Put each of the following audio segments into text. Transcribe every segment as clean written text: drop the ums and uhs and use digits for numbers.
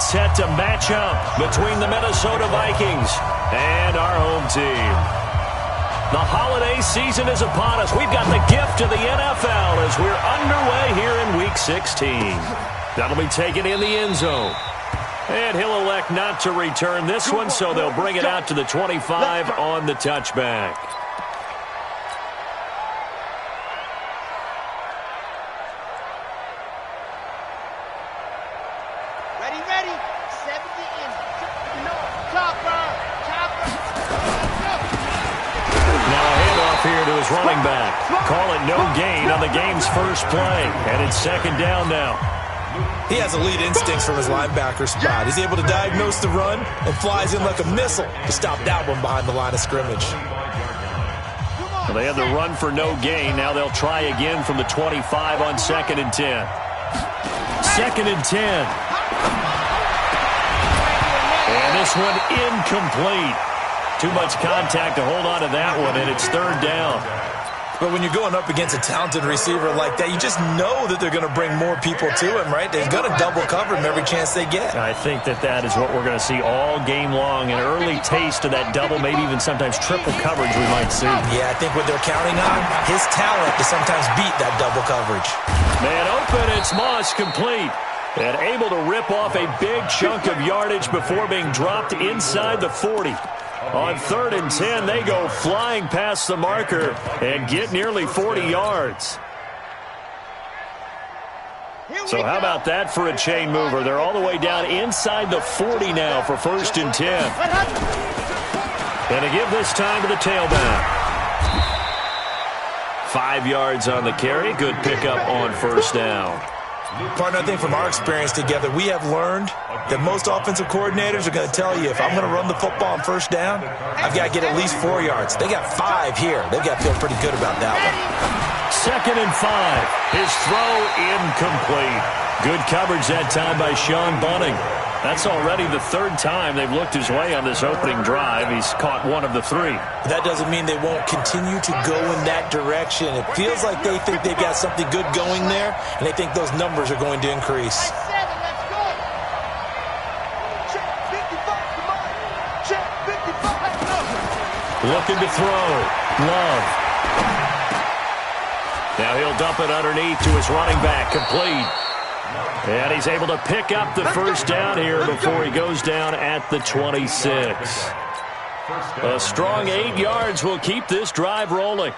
set to match up between the Minnesota Vikings and our home team. The holiday season is upon us. We've got the gift of the NFL as we're underway here in Week 16. That'll be taken in the end zone. And he'll elect not to return this one, so they'll bring it out to the 25 on the touchback. Running back. Call it no gain on the game's first play. And it's second down now. He has elite instincts from his linebacker spot. He's able to diagnose the run and flies in like a missile to stop that one behind the line of scrimmage. Well, they had the run for no gain. Now they'll try again from the 25 on 2nd and 10. 2nd and 10. And this one incomplete. Too much contact to hold on to that one, and it's 3rd down. But when you're going up against a talented receiver like that, you just know that they're going to bring more people to him, right? They're going to double cover him every chance they get. I think that is what we're going to see all game long. An early taste of that double, maybe even sometimes triple coverage we might see. Yeah, I think what they're counting on, his talent to sometimes beat that double coverage. Man open, it's Moss complete. And able to rip off a big chunk of yardage before being dropped inside the 40. On 3rd and 10, they go flying past the marker and get nearly 40 yards. So how about that for a chain mover? They're all the way down inside the 40 now for 1st and 10. And to give this time to the tailback. 5 yards on the carry. Good pickup on 1st down. Partner, I think from our experience together, we have learned that most offensive coordinators are going to tell you, if I'm going to run the football on 1st down, I've got to get at least 4 yards. They got 5 here. They've got to feel pretty good about that one. 2nd and 5. His throw incomplete. Good coverage that time by Sean Bunting. That's already the 3rd time they've looked his way on this opening drive. He's caught 1 of the 3. That doesn't mean they won't continue to go in that direction. It feels like they think they've got something good going there, and they think those numbers are going to increase. Looking to throw. Love. Now he'll dump it underneath to his running back. Complete. And he's able to pick up the 1st down here before he goes down at the 26. A strong 8 yards will keep this drive rolling.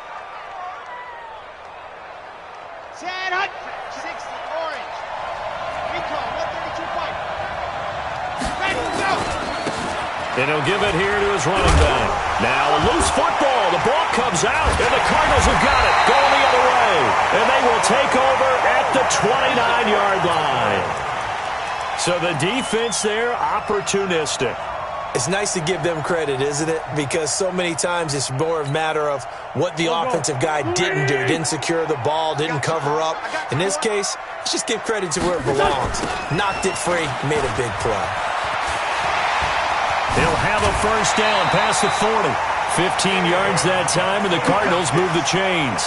And he'll give it here to his running back. Now a loose football. The ball comes out, and the Cardinals have got it. Going the other way. And they will take over at the 29-yard line. So the defense there, opportunistic. It's nice to give them credit, isn't it? Because so many times it's more a matter of what the offensive guy didn't do. Didn't secure the ball, didn't cover up. In this case, let's just give credit to where it belongs. Knocked it free, made a big play. He'll have a 1st down past the 40. 15 yards that time, and the Cardinals move the chains.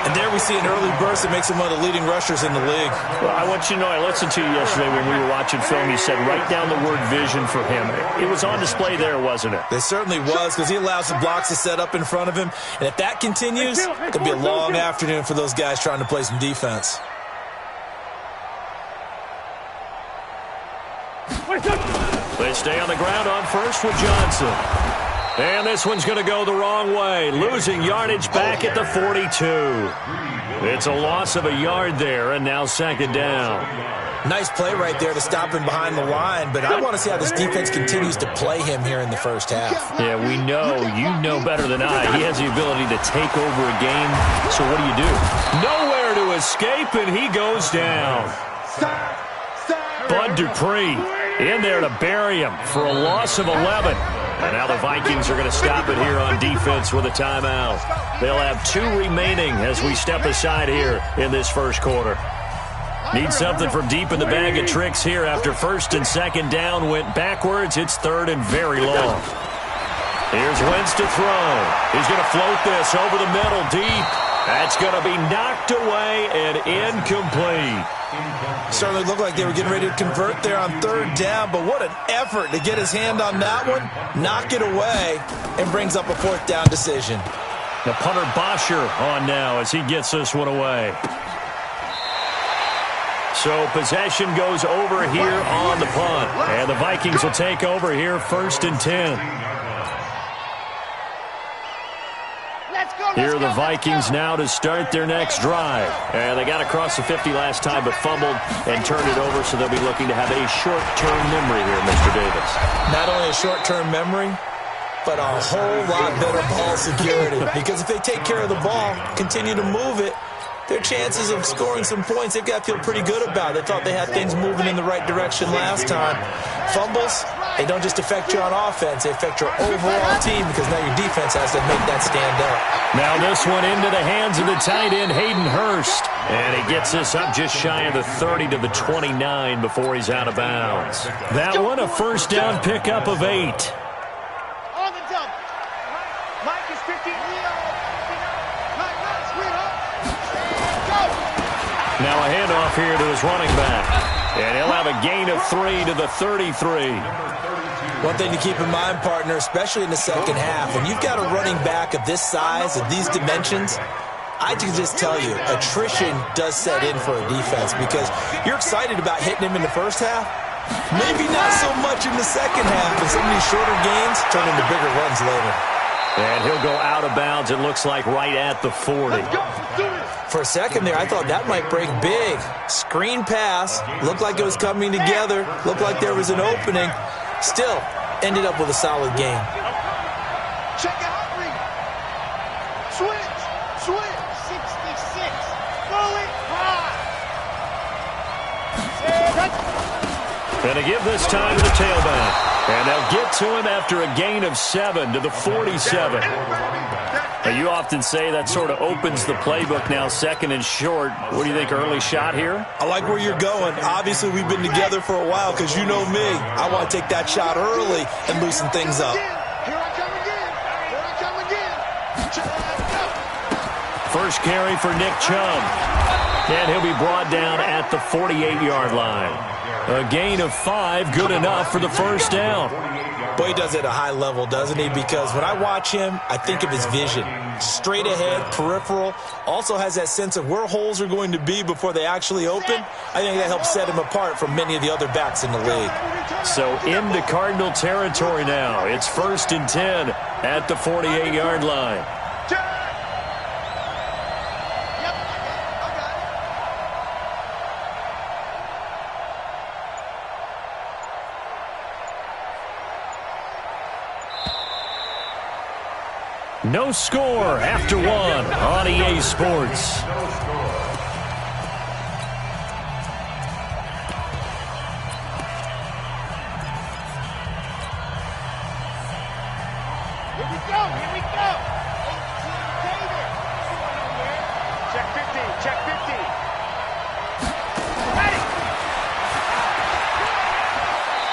And there we see an early burst that makes him one of the leading rushers in the league. Well, I want you to know, I listened to you yesterday when we were watching film. You said write down the word vision for him. It was on display there, wasn't it? It certainly was, because he allows the blocks to set up in front of him. And if that continues, it'll be a long afternoon for those guys trying to play some defense. They stay on the ground on 1st with Johnson. And this one's going to go the wrong way. Losing yardage back at the 42. It's a loss of a yard there, and now 2nd down. Nice play right there to stop him behind the line, but I want to see how this defense continues to play him here in the 1st half. Yeah, we know. You know better than I. He has the ability to take over a game. So what do? Nowhere to escape, and he goes down. Bud Dupree in there to bury him for a loss of 11. And now the Vikings are going to stop it here on defense with a timeout. They'll have 2 remaining as we step aside here in this 1st quarter. Need something from deep in the bag of tricks here after 1st and 2nd down went backwards. It's 3rd and very long. Here's Wentz to throw. He's going to float this over the middle deep. That's going to be knocked away and incomplete. Certainly looked like they were getting ready to convert there on third down, but what an effort to get his hand on that one, knock it away, and brings up a fourth down decision. The punter Bosher on now as he gets this one away. So possession goes over here on the punt, and the Vikings will take over here 1st and 10. Here are the Vikings now to start their next drive. And they got across the 50 last time but fumbled and turned it over, so they'll be looking to have a short-term memory here, Mr. Davis. Not only a short-term memory, but a whole lot better ball security. Because if they take care of the ball, continue to move it, their chances of scoring some points, they've got to feel pretty good about it. They thought they had things moving in the right direction last time. Fumbles, they don't just affect you on offense, they affect your overall team because now your defense has to make that stand up. Now this one into the hands of the tight end, Hayden Hurst. And he gets this up just shy of the 30 to the 29 before he's out of bounds. That one a first down pickup of 8. On the jump. Mike is 50. Now a handoff here to his running back. And he'll have a gain of 3 to the 33. One thing to keep in mind, partner, especially in the second half, when you've got a running back of this size, of these dimensions, I can just tell you, attrition does set in for a defense because you're excited about hitting him in the first half. Maybe not so much in the second half, and some of these shorter gains turn into bigger runs later. And he'll go out of bounds, it looks like, right at the 40. For a second there, I thought that might break big. Screen pass, looked like it was coming together, looked like there was an opening. Still, ended up with a solid game. Check out, read. Switch. 66. Throw it high. And to give this time to the tailback. And they'll get to him after a gain of 7 to the 47. Now, you often say that sort of opens the playbook now, 2nd and short. What do you think, early shot here? I like where you're going. Obviously, we've been together for a while because you know me. I want to take that shot early and loosen things up. Here I come again. First carry for Nick Chubb. And he'll be brought down at the 48-yard line. A gain of 5, good enough for the first down. Boy, he does it at a high level, doesn't he? Because when I watch him, I think of his vision. Straight ahead, peripheral. Also has that sense of where holes are going to be before they actually open. I think that helps set him apart from many of the other backs in the league. So into Cardinal territory now. It's 1st and 10 at the 48-yard line. No score after 1 on EA Sports. Here we go. Check 50. Ready.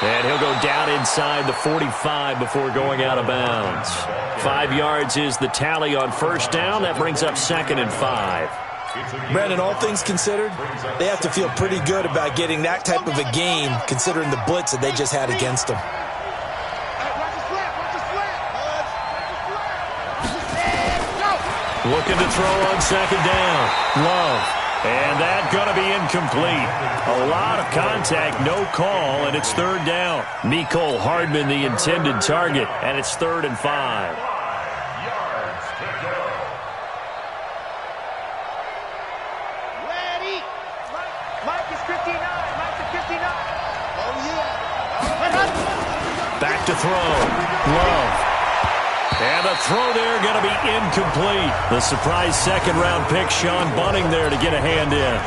And he'll go down inside the 45 before going out of bounds. 5 yards is the tally on first down. That brings up 2nd and 5. Brandon, all things considered, they have to feel pretty good about getting that type of a game considering the blitz that they just had against them. Looking to throw on 2nd down. Love. And that going to be incomplete. A lot of contact, no call, and it's 3rd down. Mecole Hardman, the intended target, and it's 3rd and 5. Ready. Mike is 59. Oh, yeah. Back to throw. Love. And the throw there going to be incomplete. The surprise 2nd-round pick, Sean Bunting there to get a hand in.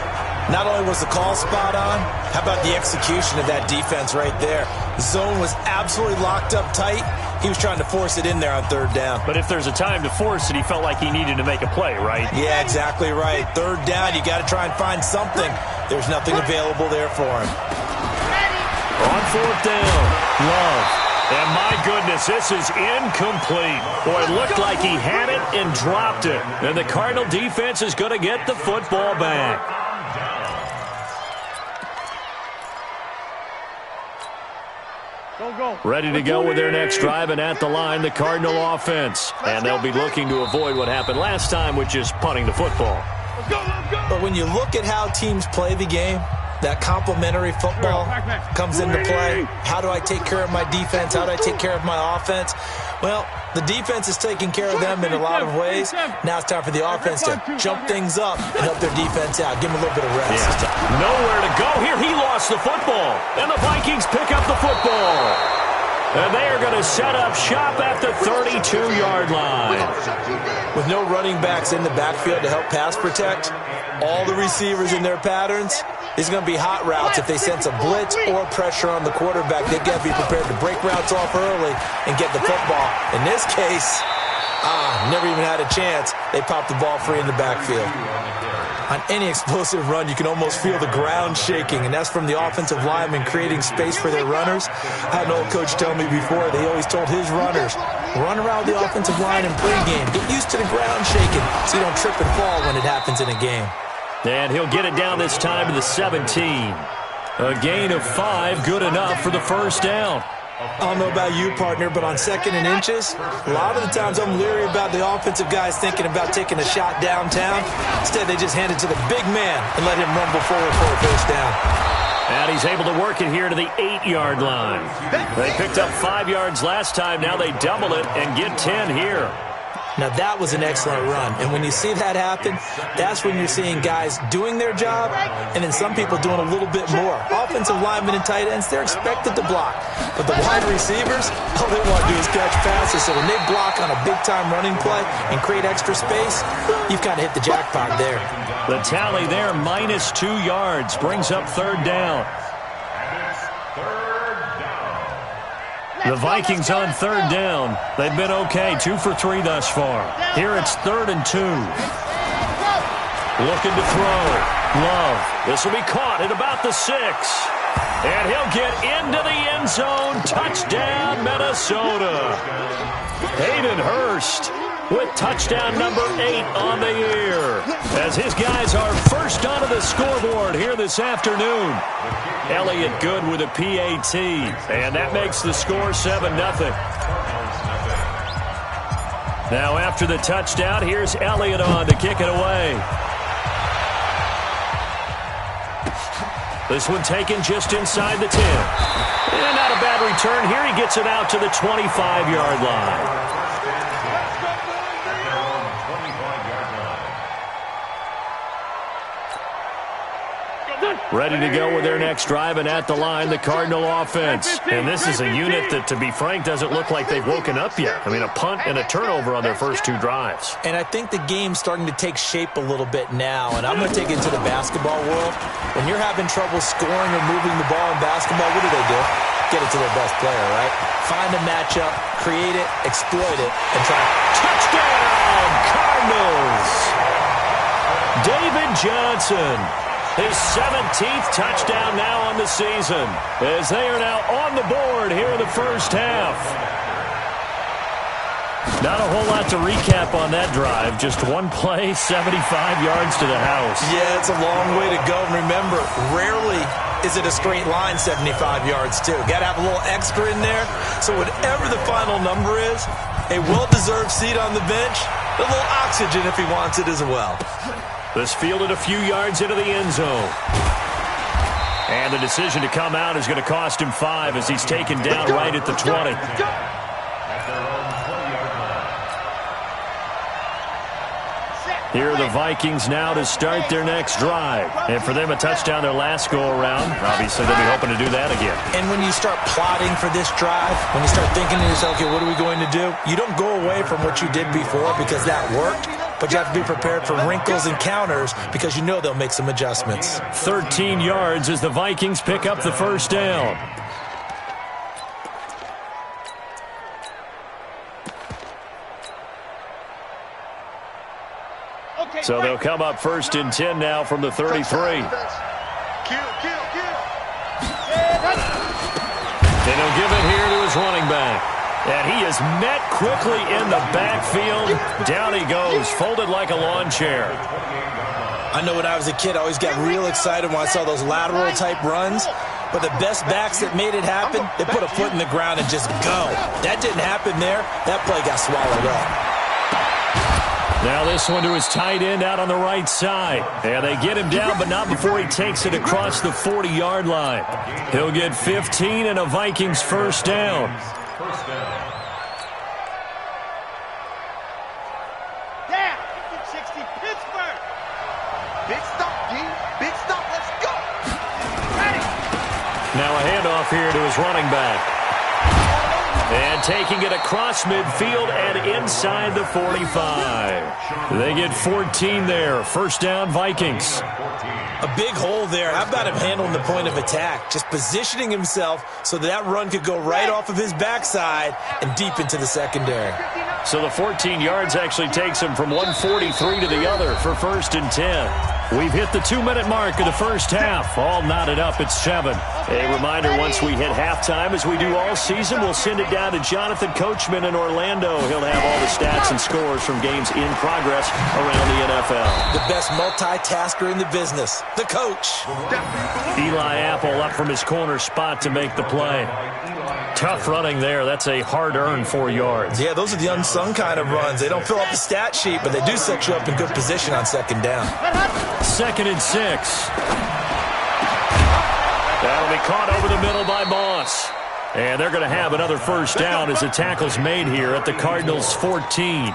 Not only was the call spot on, how about the execution of that defense right there? The zone was absolutely locked up tight. He was trying to force it in there on 3rd down. But if there's a time to force it, he felt like he needed to make a play, right? Yeah, exactly right. 3rd down, you got to try and find something. There's nothing available there for him. On 4th down, Love. And my goodness, this is incomplete. Boy, it looked like he had it and dropped it. And the Cardinal defense is going to get the football back. Ready to go with their next drive, and at the line, the Cardinal offense. And they'll be looking to avoid what happened last time, which is punting the football. But when you look at how teams play the game, that complementary football comes into play. How do I take care of my defense? How do I take care of my offense? Well, the defense is taking care of them in a lot of ways. Now it's time for the offense to jump things up and help their defense out. Give them a little bit of rest. Yeah. Nowhere to go here. He lost the football. And the Vikings pick up the football. And they are going to set up shop at the 32-yard line. With no running backs in the backfield to help pass protect, all the receivers in their patterns, these are going to be hot routes. If they sense a blitz or pressure on the quarterback, they've got to be prepared to break routes off early and get the football. In this case, never even had a chance. They popped the ball free in the backfield. On any explosive run, you can almost feel the ground shaking, and that's from the offensive linemen creating space for their runners. I had an old coach tell me before, they always told his runners, run around the offensive line in pregame. Get used to the ground shaking so you don't trip and fall when it happens in a game. And he'll get it down this time to the 17. A gain of 5, good enough for the first down. I don't know about you, partner, but on 2nd and inches, a lot of the times I'm leery about the offensive guys thinking about taking a shot downtown. Instead, they just hand it to the big man and let him rumble forward for a first down. And he's able to work it here to the 8-yard line. They picked up 5 yards last time. Now they double it and get 10 here. Now, that was an excellent run. And when you see that happen, that's when you're seeing guys doing their job and then some people doing a little bit more. Offensive linemen and tight ends, they're expected to block. But the wide receivers, all they want to do is catch passes. So when they block on a big-time running play and create extra space, you've kind of hit the jackpot there. The tally there, -2 yards, brings up 3rd down. The Vikings on 3rd down. They've been okay, 2 for 3 thus far. Here it's 3rd and 2. Looking to throw. Love. This will be caught at about the 6. And he'll get into the end zone. Touchdown, Minnesota. Hayden Hurst with touchdown number 8 on the year. As his guys are first onto the scoreboard here this afternoon. Elliott good with a PAT, and that makes the score 7-0. Now after the touchdown, here's Elliott on to kick it away. This one taken just inside the 10. And not a bad return here. He gets it out to the 25-yard line. Ready to go with their next drive, and at the line, the Cardinal offense. And this is a unit that, to be frank, doesn't look like they've woken up yet. I mean, a punt and a turnover on their first 2 drives. And I think the game's starting to take shape a little bit now, and I'm going to take it to the basketball world. When you're having trouble scoring or moving the ball in basketball, what do? Get it to their best player, right? Find a matchup, create it, exploit it, and try. Touchdown, Cardinals! David Johnson. His 17th touchdown now on the season, as they are now on the board here in the first half. Not a whole lot to recap on that drive. Just one play, 75 yards to the house. Yeah, it's a long way to go. And remember, rarely is it a straight line 75 yards, too. Got to have a little extra in there. So whatever the final number is, a well-deserved seat on the bench, a little oxygen if he wants it as well. This fielded a few yards into the end zone. And the decision to come out is going to cost him 5 as he's taken down right at the 20. Here are the Vikings now to start their next drive. And for them, a touchdown their last go-around. Obviously, they'll be hoping to do that again. And when you start plotting for this drive, when you start thinking to yourself, okay, what are we going to do? You don't go away from what you did before because that worked. But you have to be prepared for wrinkles and counters because you know they'll make some adjustments. 13 yards as the Vikings pick up the first down. So they'll come up 1st and 10 now from the 33. And he'll give it here to his running back. And he is met quickly in the backfield. Down he goes, folded like a lawn chair. I know when I was a kid, I always got real excited when I saw those lateral-type runs. But the best backs that made it happen, they put a foot in the ground and just go. That didn't happen there. That play got swallowed up. Now this one to his tight end out on the right side. And they get him down, but not before he takes it across the 40-yard line. He'll get 15 and a Vikings first down. Yeah, 50-60 Pittsburgh. Big stop, D. Big stop. Let's go. Ready. Now a handoff here to his running back. And taking it across midfield and inside the 45. They get 14 there. First down, Vikings. A big hole there. How about him handling the point of attack? Just positioning himself so that run could go right off of his backside and deep into the secondary. So the 14 yards actually takes him from 143 to the other for first and 10. We've hit the 2-minute mark of the first half. All knotted up at 7. A reminder, once we hit halftime, as we do all season, we'll send it down to Jonathan Coachman in Orlando. He'll have all the stats and scores from games in progress around the NFL. The best multitasker in the business, the coach. Eli Apple up from his corner spot to make the play. Tough running there. That's a hard-earned 4 yards. Yeah, those are the unsung kind of runs. They don't fill up the stat sheet, but they do set you up in good position on second down. 2nd and 6. That'll be caught over the middle by Moss. And they're going to have another first down as the tackle's made here at the Cardinals' 14.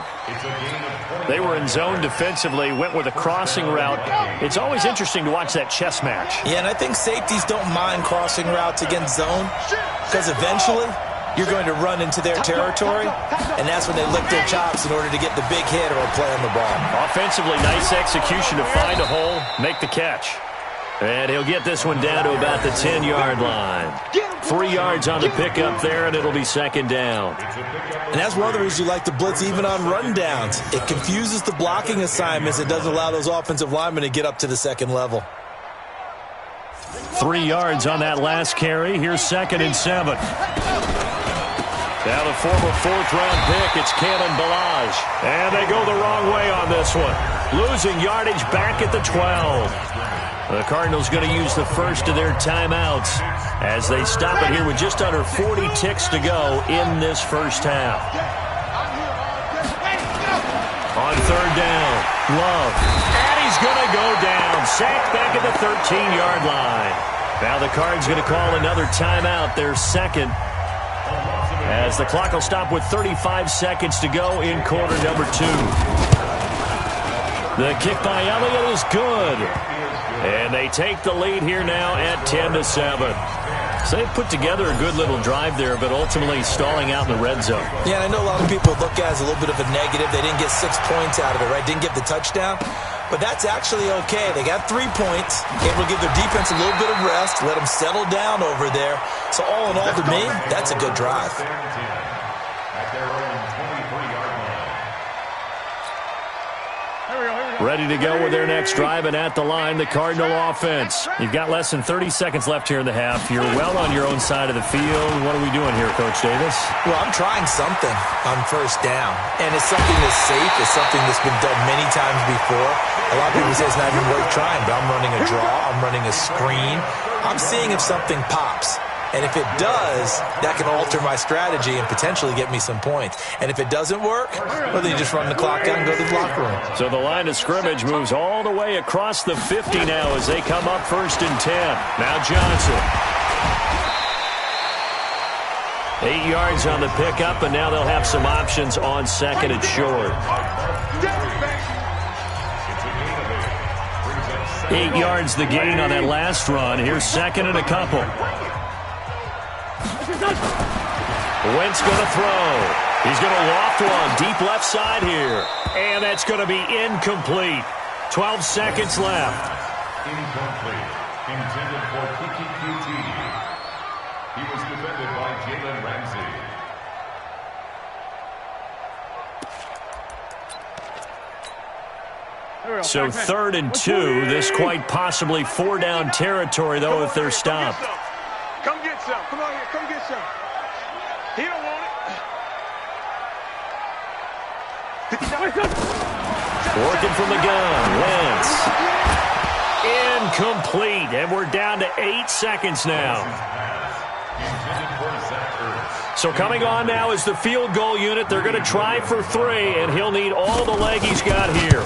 They were in zone defensively, went with a crossing route. It's always interesting to watch that chess match. Yeah, and I think safeties don't mind crossing routes against zone because eventually you're going to run into their territory, and that's when they lick their chops in order to get the big hit or play on the ball. Offensively, nice execution to find a hole, make the catch. And he'll get this one down to about the 10-yard line. 3 yards on the pickup there, and it'll be second down. And that's one of the reasons you like to blitz even on run downs. It confuses the blocking assignments. It doesn't allow those offensive linemen to get up to the second level. 3 yards on that last carry. Here's 2nd and 7. Now the former 4th-round pick, it's Kalen Ballage. And they go the wrong way on this one. Losing yardage back at the 12. The Cardinals going to use the first of their timeouts as they stop it here with just under 40 ticks to go in this first half. On 3rd down, Love. And he's going to go down. Sacked back at the 13-yard line. Now the Cards going to call another timeout, their second, as the clock will stop with 35 seconds to go in quarter number 2. The kick by Elliott is good. And they take the lead here now at 10-7. So they put together a good little drive there, but ultimately stalling out in the red zone. Yeah, and I know a lot of people look at it as a little bit of a negative. They didn't get 6 points out of it, right? Didn't get the touchdown. But that's actually okay. They got 3 points. Able to give their defense a little bit of rest, let them settle down over there. So all in all, to me, that's a good drive. Ready to go with their next drive, and at the line, the Cardinal offense. You've got less than 30 seconds left here in the half. You're well on your own side of the field. What are we doing here, Coach Davis? Well, I'm trying something on first down, and it's something that's safe. It's something that's been done many times before. A lot of people say it's not even worth trying, but I'm running a draw. I'm running a screen. I'm seeing if something pops. And if it does, that can alter my strategy and potentially get me some points. And if it doesn't work, well, then you just run the clock out and go to the locker room. So the line of scrimmage moves all the way across the 50 now as they come up 1st and 10. Now Johnson. 8 yards on the pickup, and now they'll have some options on 2nd and short. 8 yards the gain on that last run. Here's 2nd and a couple. Wentz going to throw. He's going to loft one deep left side here. And that's going to be incomplete. 12 seconds left. Incomplete. Intended for Kiki QT. He was defended by Jalen Ramsey. So 3rd and 2. This quite possibly 4-down territory, though, if they're stopped. Come get some. Come on here. Come get some. He don't want it. Working from the gun. Wentz. Incomplete. And we're down to 8 seconds now. So coming on now is the field goal unit. They're going to try for 3, and he'll need all the leg he's got here.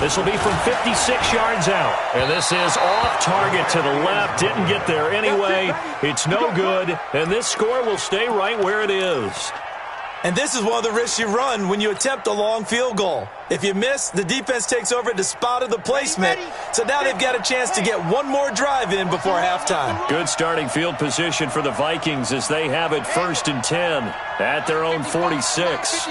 This will be from 56 yards out. And this is off target to the left. Didn't get there anyway. It's no good. And this score will stay right where it is. And this is one of the risks you run when you attempt a long field goal. If you miss, the defense takes over at the spot of the placement. So now they've got a chance to get one more drive in before halftime. Good starting field position for the Vikings as they have it 1st and 10 at their own 46.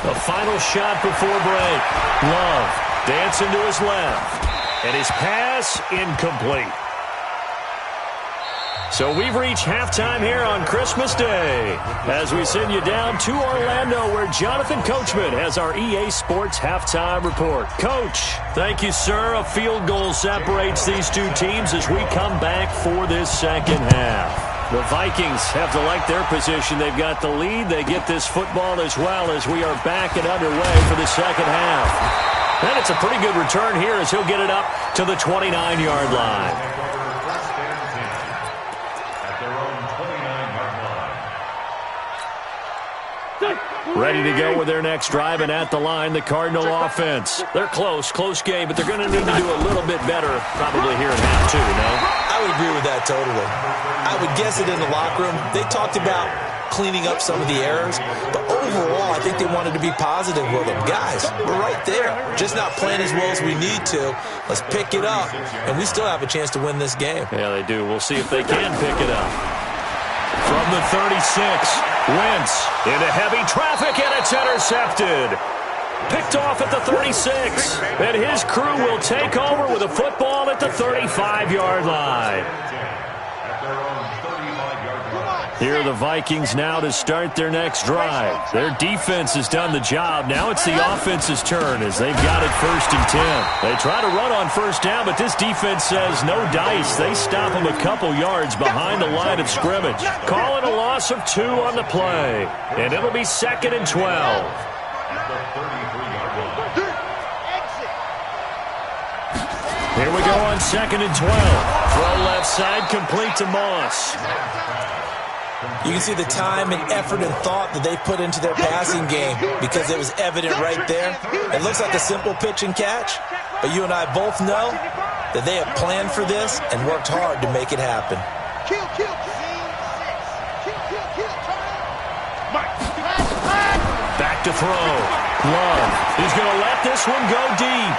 The final shot before break. Love dancing to his left. And his pass incomplete. So we've reached halftime here on Christmas Day as we send you down to Orlando where Jonathan Coachman has our EA Sports Halftime Report. Coach, thank you, sir. A field goal separates these two teams as we come back for this second half. The Vikings have to like their position. They've got the lead. They get this football as well as we are back and underway for the second half. And it's a pretty good return here as he'll get it up to the 29-yard line. Ready to go with their next drive, and at the line, the Cardinal offense. They're close game, but they're going to need to do a little bit better probably here in half two, no? I would agree with that totally. I would guess it in the locker room. They talked about cleaning up some of the errors, but overall, I think they wanted to be positive with them. Guys, we're right there. Just not playing as well as we need to. Let's pick it up, and we still have a chance to win this game. Yeah, they do. We'll see if they can pick it up. From the 36, Wentz into heavy traffic, and it's intercepted. Picked off at the 36, and his crew will take over with a football at the 35-yard line. Here are the Vikings now to start their next drive. Their defense has done the job. Now it's the offense's turn as they've got it 1st and 10. They try to run on 1st down, but this defense says no dice. They stop them a couple yards behind the line of scrimmage. Call it a loss of 2 on the play, and it'll be 2nd and 12. Here we go on 2nd and 12. Throw left side, complete to Moss. You can see the time and effort and thought that they put into their passing game because it was evident right there. It looks like a simple pitch and catch, but you and I both know that they have planned for this and worked hard to make it happen. Back to throw. Love is going to let this one go deep.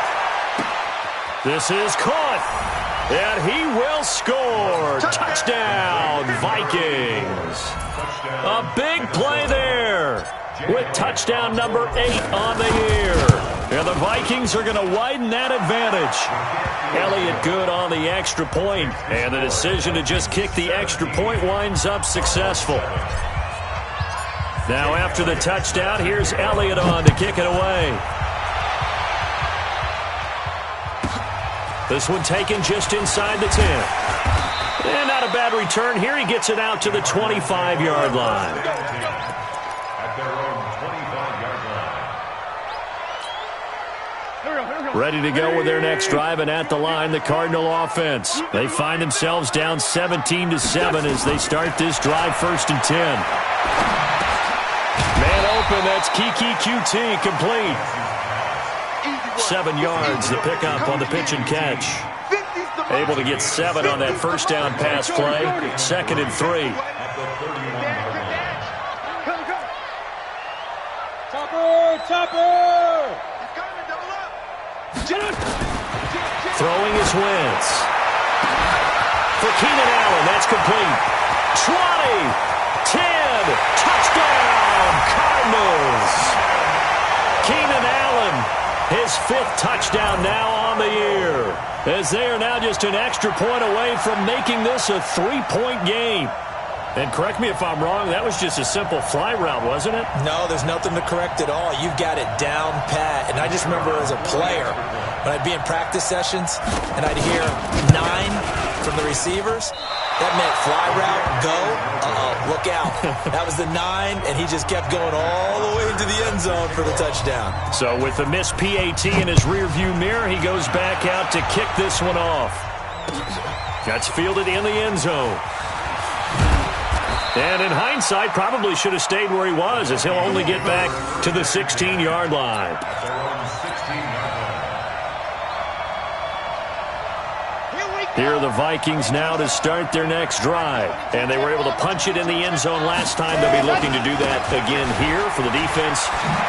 This is caught. And he will score. Touchdown, Vikings. A big play there with touchdown number 8 on the year. And the Vikings are going to widen that advantage. Elliott good on the extra point, and the decision to just kick the extra point winds up successful. Now after the touchdown, here's Elliott on to kick it away. This one taken just inside the 10. And not a bad return here. He gets it out to the 25-yard line. Ready to go with their next drive, and at the line, the Cardinal offense. They find themselves down 17-7 as they start this drive 1st and 10. Man open, that's Kiki QT complete. 7 yards, the pickup on the pitch and catch. Able to get 7 on that 1st down pass play. 2nd and 3. Throwing his Wentz. For Keenan Allen, that's complete. 20, 10, touchdown, Cardinals. Keenan Allen. His 5th touchdown now on the year, as they are now just an extra point away from making this a 3-point game. And correct me if I'm wrong, that was just a simple fly route, wasn't it? No, there's nothing to correct at all. You've got it down pat. And I just remember as a player, when I'd be in practice sessions and I'd hear 9 from the receivers, That meant fly route, go. Uh-oh, look out. That was the 9, and he just kept going all the way into the end zone for the touchdown. So with the missed PAT in his rearview mirror, he goes back out to kick this one off. That's fielded in the end zone. And in hindsight, probably should have stayed where he was, as he'll only get back to the 16-yard line. Here are the Vikings now to start their next drive. And they were able to punch it in the end zone last time. They'll be looking to do that again here for the defense.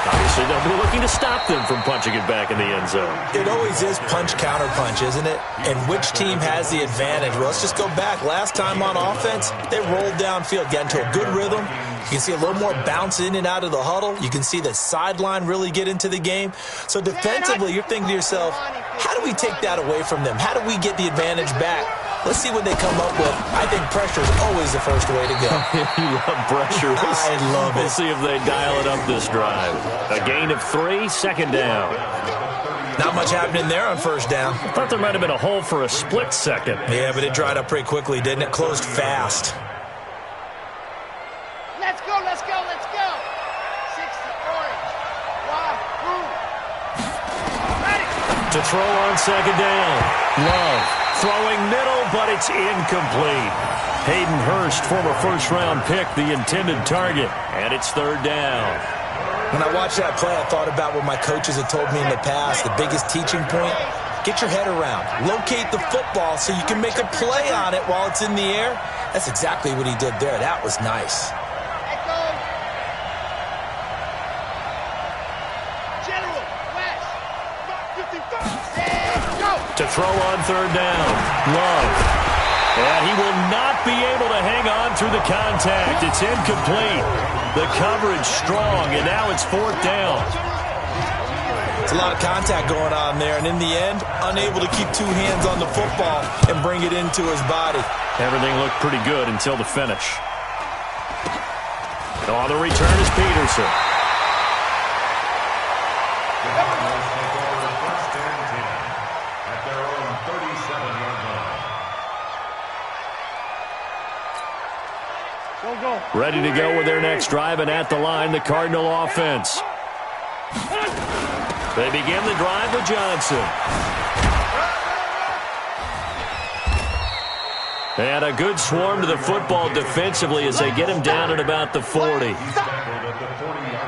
Obviously, they'll be looking to stop them from punching it back in the end zone. It always is punch-counter-punch, isn't it? And which team has the advantage? Well, let's just go back. Last time on offense, they rolled downfield, got into a good rhythm. You can see a little more bounce in and out of the huddle. You can see the sideline really get into the game. So defensively, you're thinking to yourself, how do we take that away from them? How do we get the advantage back? Let's see what they come up with. I think pressure is always the first way to go. You love pressure. I love it. We'll see if they dial it up this drive. A gain of 3, second down. Not much happening there on first down. I thought there might have been a hole for a split second. Yeah, but it dried up pretty quickly, didn't it? Closed fast. Let's go, let's go, let's go. 60, orange. Wide, blue. Ready. To throw on second down. Love throwing middle, but it's incomplete. Hayden Hurst, former first-round pick, the intended target, and it's third down. When I watched that play, I thought about what my coaches had told me in the past. The biggest teaching point, get your head around. Locate the football so you can make a play on it while it's in the air. That's exactly what he did there. That was nice. To throw on third down. Love. And he will not be able to hang on through the contact. It's incomplete. The coverage strong, and now it's fourth down. It's a lot of contact going on there, and in the end, unable to keep two hands on the football and bring it into his body. Everything looked pretty good until the finish. And on the return is Peterson. Ready to go with their next drive, and at the line, the Cardinal offense. They begin the drive with Johnson. And a good swarm to the football defensively as they get him down at about the 40.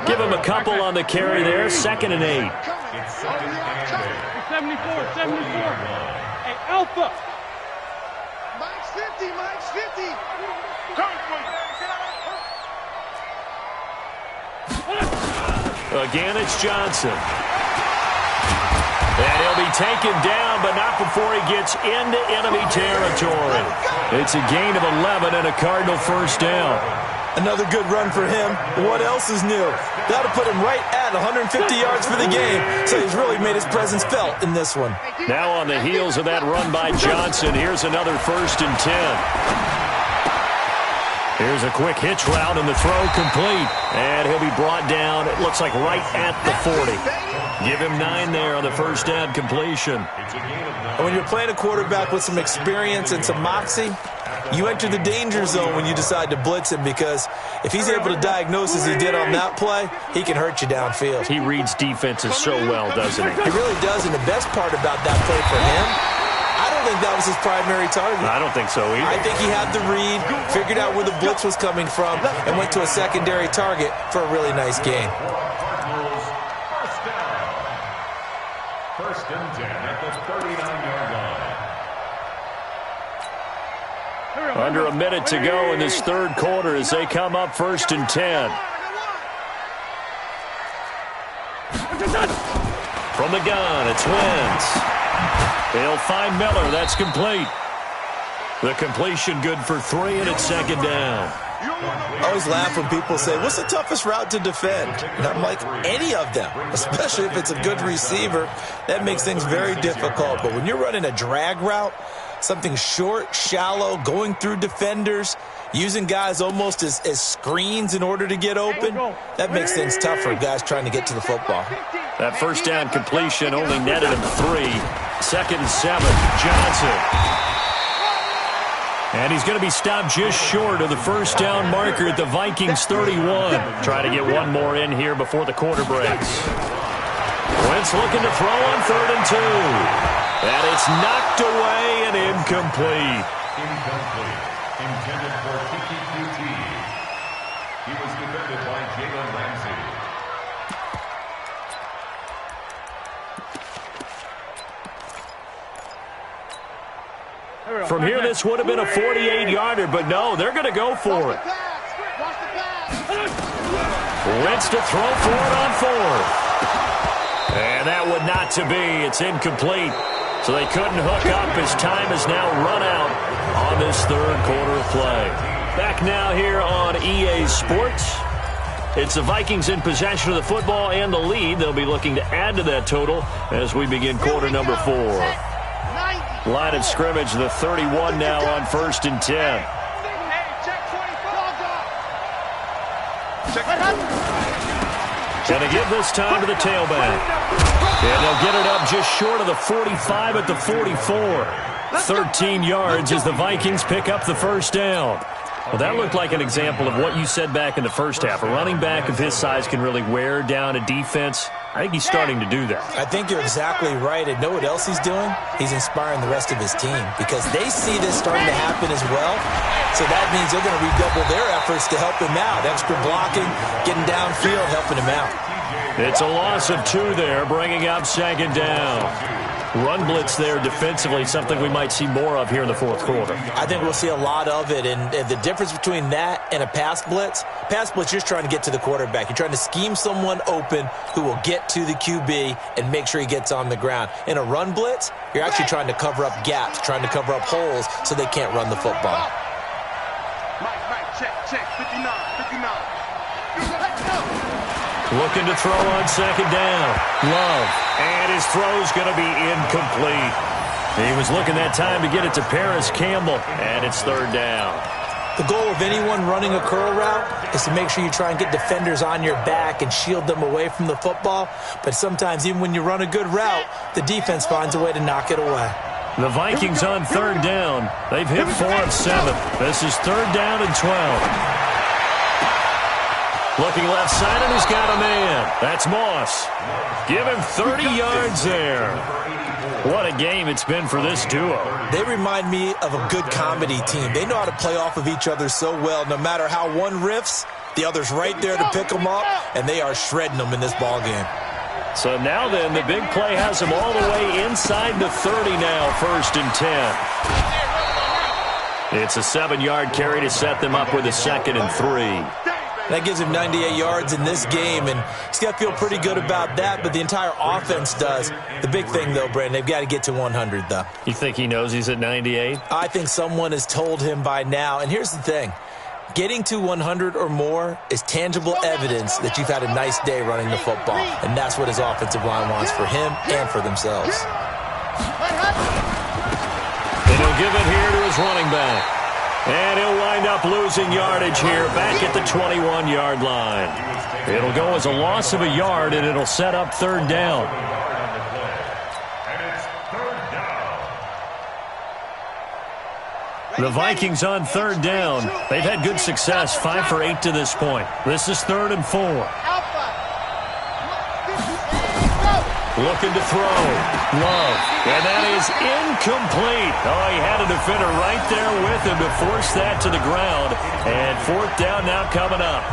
Give him a couple on the carry there, 2nd and 8. 74. Hey, Alpha. Mike's 50. Again, it's Johnson. And he'll be taken down, but not before he gets into enemy territory. It's a gain of 11 and a Cardinal first down. Another good run for him. What else is new? That'll put him right at 150 yards for the game, so he's really made his presence felt in this one. Now on the heels of that run by Johnson, here's another 1st and 10. Here's a quick hitch route, and the throw complete. And he'll be brought down, it looks like right at the 40. Give him 9 there on the first down completion. And when you're playing a quarterback with some experience and some moxie, you enter the danger zone when you decide to blitz him, because if he's able to diagnose as he did on that play, he can hurt you downfield. He reads defenses so well, doesn't he? He really does, and the best part about that play for him, I don't think that was his primary target. I don't think so either. I think he had the read, figured out where the blitz was coming from, and went to a secondary target for a really nice gain. First and 10 at the 39-yard line. Under a minute to go in this third quarter as they come up 1st and 10. From the gun, it's Wentz. They'll find Miller. That's complete. The completion good for 3, and it's 2nd down. I always laugh when people say, what's the toughest route to defend? And I'm like, any of them, especially if it's a good receiver. That makes things very difficult. But when you're running a drag route, something short, shallow, going through defenders, using guys almost as screens in order to get open, that makes things tough for guys trying to get to the football. That first down completion only netted him 3. 2nd and 7, Johnson. And he's going to be stopped just short of the first down marker at the Vikings 31. Try to get one more in here before the quarter breaks. Wentz looking to throw on 3rd and 2. And it's knocked away and incomplete. Incomplete. Intended for Kiki QT. He was defended by Jalen Ramsey. From here, this would have been a 48-yarder, but no, they're going to go for it. Wentz to throw for it on 4th. And that would not to be. It's incomplete. So they couldn't hook up as time has now run out on this 3rd quarter of play. Back now here on EA Sports. It's the Vikings in possession of the football and the lead. They'll be looking to add to that total as we begin quarter number 4. Line of scrimmage, the 31 now on 1st and 10. Going to give this time to the tailback. And they'll get it up just short of the 45 at the 44. 13 yards as the Vikings pick up the first down. Well, that looked like an example of what you said back in the first half. A running back of his size can really wear down a defense. I think he's starting to do that. I think you're exactly right. And know what else he's doing? He's inspiring the rest of his team because they see this starting to happen as well. So that means they're going to redouble their efforts to help him out. Extra blocking, getting downfield, helping him out. It's a loss of 2 there, bringing up 2nd down. Run blitz there defensively, something we might see more of here in the 4th quarter. I think we'll see a lot of it, and the difference between that and a pass blitz, you're just trying to get to the quarterback. You're trying to scheme someone open who will get to the QB and make sure he gets on the ground. In a run blitz, you're actually trying to cover up gaps, trying to cover up holes so they can't run the football. Check, 59. Looking to throw on 2nd down. Love. And his throw's going to be incomplete. He was looking that time to get it to Paris Campbell. And it's 3rd down. The goal of anyone running a curl route is to make sure you try and get defenders on your back and shield them away from the football. But sometimes even when you run a good route, the defense finds a way to knock it away. The Vikings on 3rd down. They've hit 4 of 7. This is 3rd down and 12. Looking left side, and he's got a man. That's Moss. Give him 30 yards there. What a game it's been for this duo. They remind me of a good comedy team. They know how to play off of each other so well. No matter how one riffs, the other's right there to pick them up, and they are shredding them in this ball game. So now then, the big play has them all the way inside the 30 now, 1st and 10. It's a 7-yard carry to set them up with a 2nd and 3. That gives him 98 yards in this game, and he's got to feel pretty good about that, but the entire offense does. The big thing, though, Brandon, they've got to get to 100, though. You think he knows he's at 98? I think someone has told him by now, and here's the thing. Getting to 100 or more is tangible evidence that you've had a nice day running the football, and that's what his offensive line wants for him and for themselves. And he'll give it here to his running back. And he'll wind up losing yardage here back at the 21-yard line. It'll go as a loss of a yard, and it'll set up 3rd down. The Vikings on 3rd down. They've had good success, 5 for 8 to this point. This is 3rd and 4. Looking to throw. Love. And that is incomplete. Oh, he had a defender right there with him to force that to the ground. And 4th down now coming up.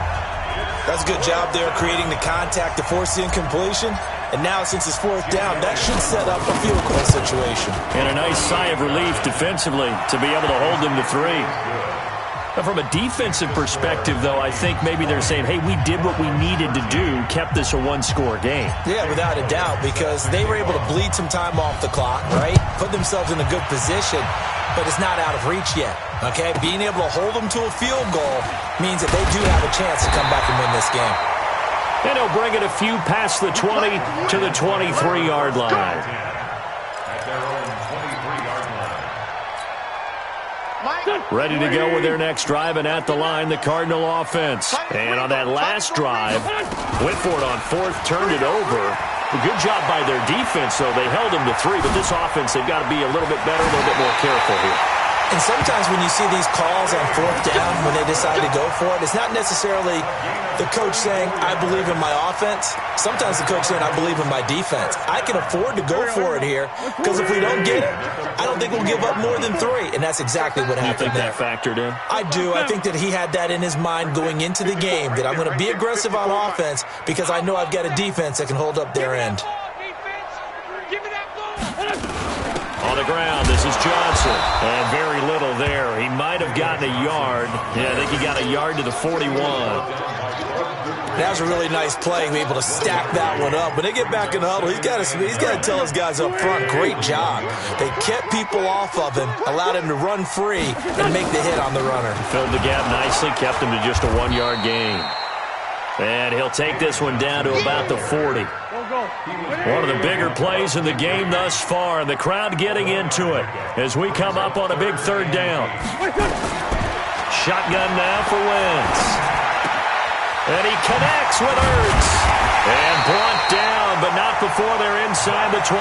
That's a good job there creating the contact to force the incompletion. And now, since it's 4th down, that should set up a field goal situation. And a nice sigh of relief defensively to be able to hold them to 3. Now, from a defensive perspective, though, I think maybe they're saying, hey, we did what we needed to do, kept this a 1-score game. Yeah, without a doubt, because they were able to bleed some time off the clock, right? Put themselves in a good position, but it's not out of reach yet, okay? Being able to hold them to a field goal means that they do have a chance to come back and win this game. And he'll bring it a few past the 20 to the 23-yard line. Ready to go with their next drive, and at the line, the Cardinal offense. And on that last drive, went for it on 4th, turned it over. A good job by their defense, though. They held them to 3, but this offense, they've got to be a little bit better, a little bit more careful here. And sometimes when you see these calls on fourth down, when they decide to go for it, it's not necessarily the coach saying, I believe in my offense. Sometimes the coach saying, I believe in my defense. I can afford to go for it here because if we don't get it, I don't think we'll give up more than 3. And that's exactly what happened there. You think that factored in? I do. I think that he had that in his mind going into the game, that I'm going to be aggressive on offense because I know I've got a defense that can hold up their end. On the ground, this is Johnson. And very little there. He might have gotten a yard. Yeah, I think he got a yard to the 41. That was a really nice play, be able to stack that one up. When they get back in the huddle, he's got to tell his guys up front, great job. They kept people off of him, allowed him to run free, and make the hit on the runner. Filled the gap nicely, kept him to just a 1-yard gain. And he'll take this one down to about the 40. One of the bigger plays in the game thus far, and the crowd getting into it as we come up on a big third down. Shotgun now for Wentz. And he connects with Ertz. And brought down, but not before they're inside the 25.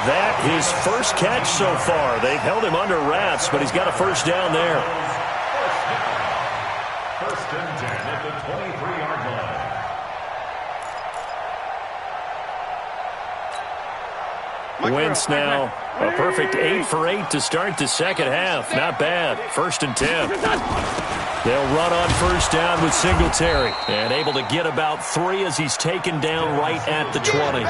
That his first catch so far. They've held him under wraps, but he's got a first down there. First and 10 at the 23-yard line. Wentz now a perfect 8 for 8 to start the second half. Not bad. First and 10. They'll run on first down with Singletary. And able to get about 3 as he's taken down right at the 20.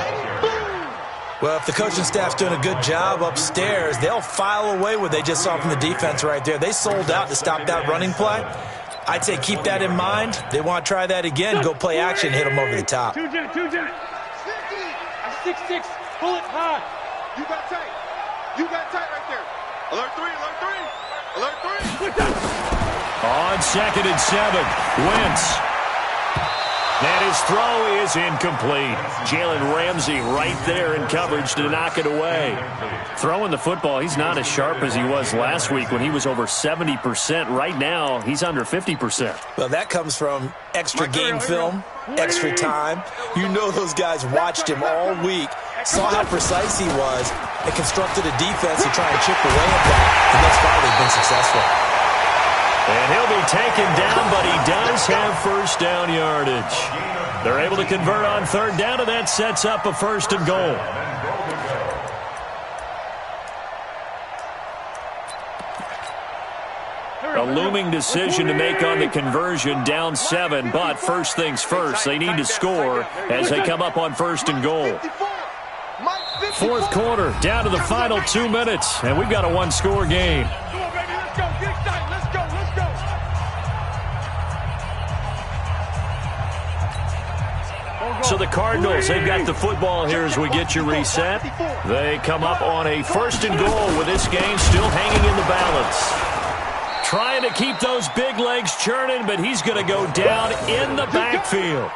Well, if the coaching staff's doing a good job upstairs, they'll file away what they just saw from the defense right there. They sold out to stop that running play. I'd say keep that in mind. They want to try that again. Go play action, hit them over the top. 2 Jet. 6-6. Pull it high. You got tight. You got tight right there. Alert 3. Alert 3. On second and 7, Wentz. And his throw is incomplete. Jalen Ramsey right there in coverage to knock it away. Throwing the football, he's not as sharp as he was last week when he was over 70%. Right now, he's under 50%. Well, that comes from extra game film, extra time. You know those guys watched him all week, saw how precise he was, and constructed a defense to try and chip away at that. And that's why they've been successful. And he'll be taken down, but he does have first down yardage. They're able to convert on third down, and that sets up a first and goal. A looming decision to make on the conversion, down 7, but first things first, they need to score as they come up on first and goal. Fourth quarter, down to the final 2 minutes, and we've got a one-score game. Come on, baby, let's go. Get excited. Let's go. So the Cardinals, they've got the football here as we get you reset. They come up on a first and goal with this game still hanging in the balance. Trying to keep those big legs churning, but he's going to go down in the backfield.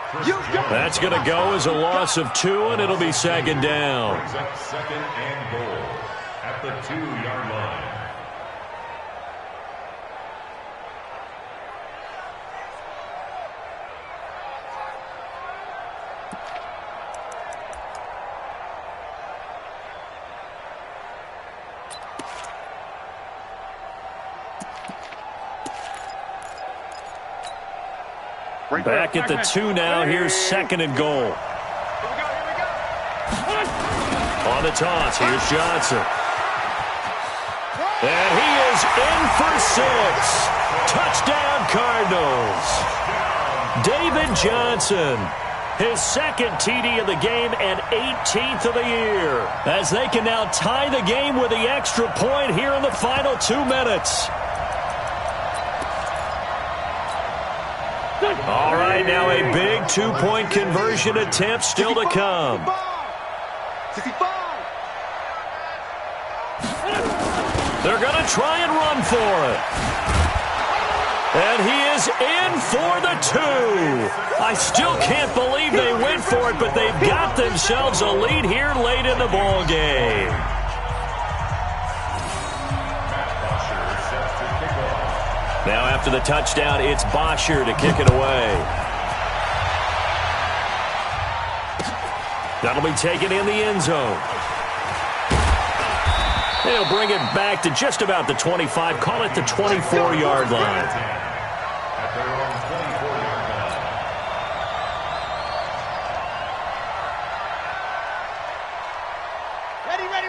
That's going to go as a loss of 2, and it'll be second down. Second and goal at the 2-yard line. Back at the 2 now. Here's second and goal. On the toss, here's Johnson. And he is in for 6. Touchdown, Cardinals. David Johnson, his second TD of the game and 18th of the year, as they can now tie the game with the extra point here in the final 2 minutes. All right, now a big 2-point conversion attempt still to come. They're going to try and run for it. And he is in for the 2. I still can't believe they went for it, but they've got themselves a lead here late in the ball game. Now after the touchdown, it's Bosher to kick it away. That'll be taken in the end zone. They'll bring it back to just about the 25, call it the 24-yard line. At their own 24-yard line.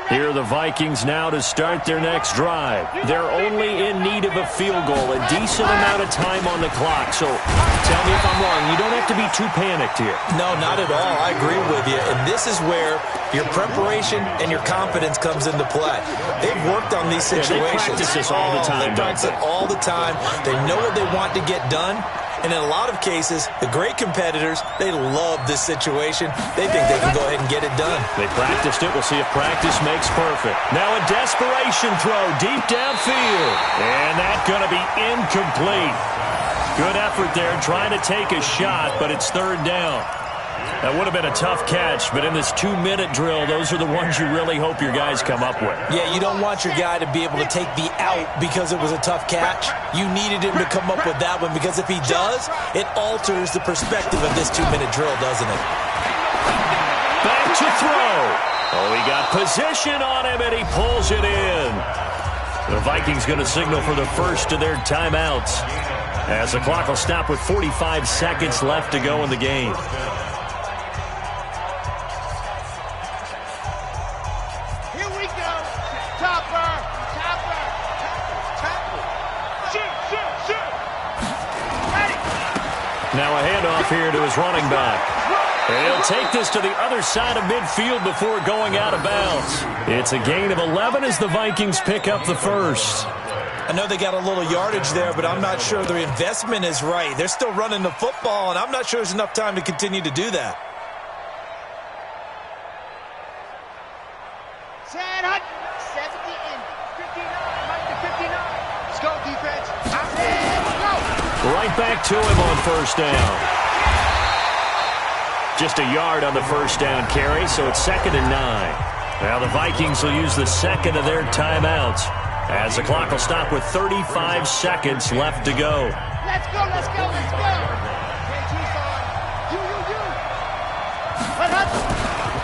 Here are the Vikings now to start their next drive. They're only in need of a field goal, a decent amount of time on the clock. So tell me if I'm wrong. You don't have to be too panicked here. No, not at all. I agree with you. And this is where your preparation and your confidence comes into play. They've worked on these situations. They practice this all the time. They practice it all the time. They know what they want to get done. And in a lot of cases, the great competitors, they love this situation. They think they can go ahead and get it done. They practiced it. We'll see if practice makes perfect. Now a desperation throw deep downfield. And that's going to be incomplete. Good effort there trying to take a shot, but it's third down. That would have been a tough catch, but in this 2-minute drill, those are the ones you really hope your guys come up with. Yeah, you don't want your guy to be able to take the out because it was a tough catch. You needed him to come up with that one because if he does, it alters the perspective of this 2-minute drill, doesn't it? Back to throw. Oh, he got position on him, and he pulls it in. The Vikings going to signal for the first of their timeouts as the clock will stop with 45 seconds left to go in the game. Now a handoff here to his running back. And he'll take this to the other side of midfield before going out of bounds. It's a gain of 11 as the Vikings pick up the first. I know they got a little yardage there, but I'm not sure their investment is right. They're still running the football, and I'm not sure there's enough time to continue to do that. Right back to him on first down. Just a yard on the first down carry, so it's 2nd and 9. Now the Vikings will use the second of their timeouts as the clock will stop with 35 seconds left to go. Let's go, let's go, let's go.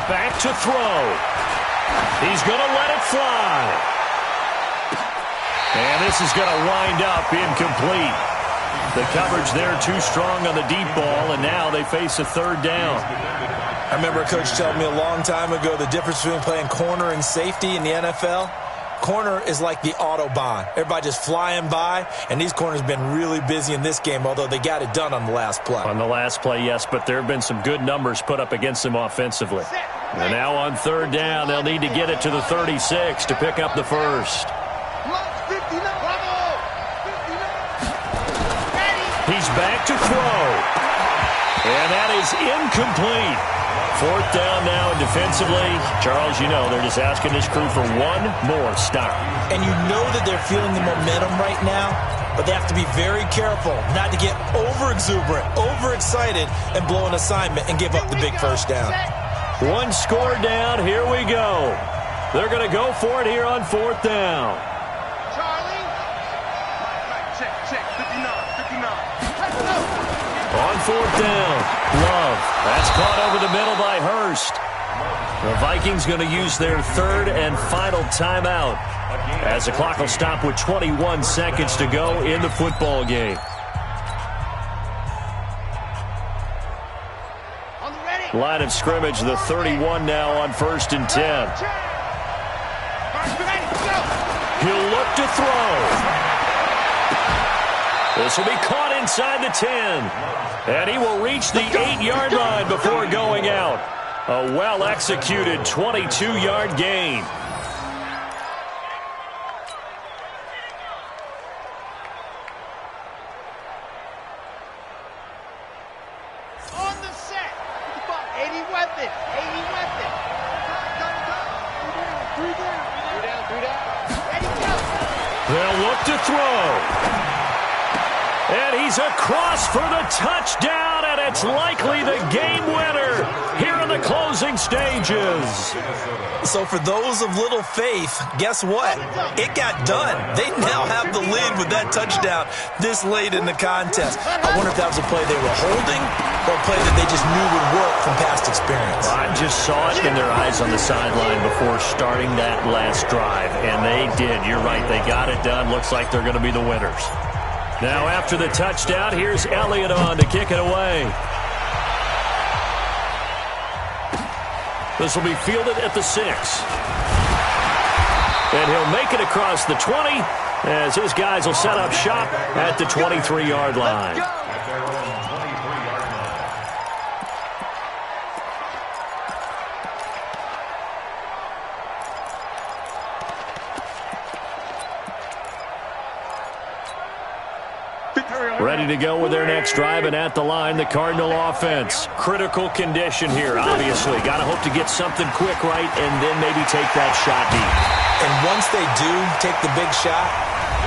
Back to throw. He's going to let it fly. And this is going to wind up incomplete. The coverage there too strong on the deep ball, and now they face a third down. I remember a coach telling me a long time ago the difference between playing corner and safety in the NFL. Corner is like the Autobahn. Everybody just flying by, and these corners have been really busy in this game, although they got it done on the last play. On the last play, yes, but there have been some good numbers put up against them offensively. And now on third down, they'll need to get it to the 36 to pick up the first. He's back to throw. And that is incomplete. Fourth down now, and defensively, Charles, you know, they're just asking this crew for one more stop. And you know that they're feeling the momentum right now, but they have to be very careful not to get over-exuberant, over-excited, and blow an assignment and give up the big first down. One score down, here we go. They're going to go for it here on fourth down. On fourth down, Love. That's caught over the middle by Hurst. The Vikings going to use their third and final timeout as the clock will stop with 21 seconds to go in the football game. Line of scrimmage, the 31 now on 1st and 10. He'll look to throw. This will be caught inside the 10. And he will reach the 8-yard line before going out. A well-executed 22-yard gain. On the set. 80 with it. 80 with it. Three down. Ready, go. They'll look to throw. And he's across for the touchdown, and it's likely the game winner here in the the closing stages. So for those of little faith, guess what? It got done. They now have the lead with that touchdown this late in the contest. I wonder if that was a play they were holding or a play that they just knew would work from past experience. I just saw it in their eyes on the sideline before starting that last drive, and they did. You're right. They got it done. Looks like they're going to be the winners. Now after the touchdown, here's Elliott on to kick it away. This will be fielded at the 6. And he'll make it across the 20 as his guys will set up shop at the 23-yard line. At their own 23-yard line. Ready to go with their next drive, and at the line, the Cardinal offense. Critical condition here, obviously. Got to hope to get something quick right and then maybe take that shot deep. And once they do take the big shot,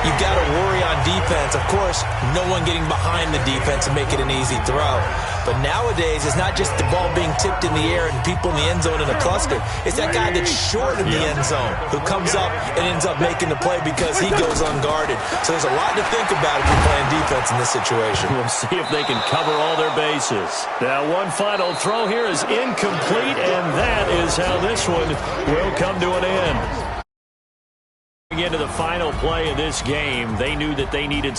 you've got to worry on defense. Of course, no one getting behind the defense and make it an easy throw. But nowadays, it's not just the ball being tipped in the air and people in the end zone in a cluster. It's that guy that's short in the end zone who comes up and ends up making the play because he goes unguarded. So there's a lot to think about if you're playing defense in this situation. We'll see if they can cover all their bases. Now, one final throw here is incomplete, and that is how this one will come to an end. Into the final play of this game, they knew that they needed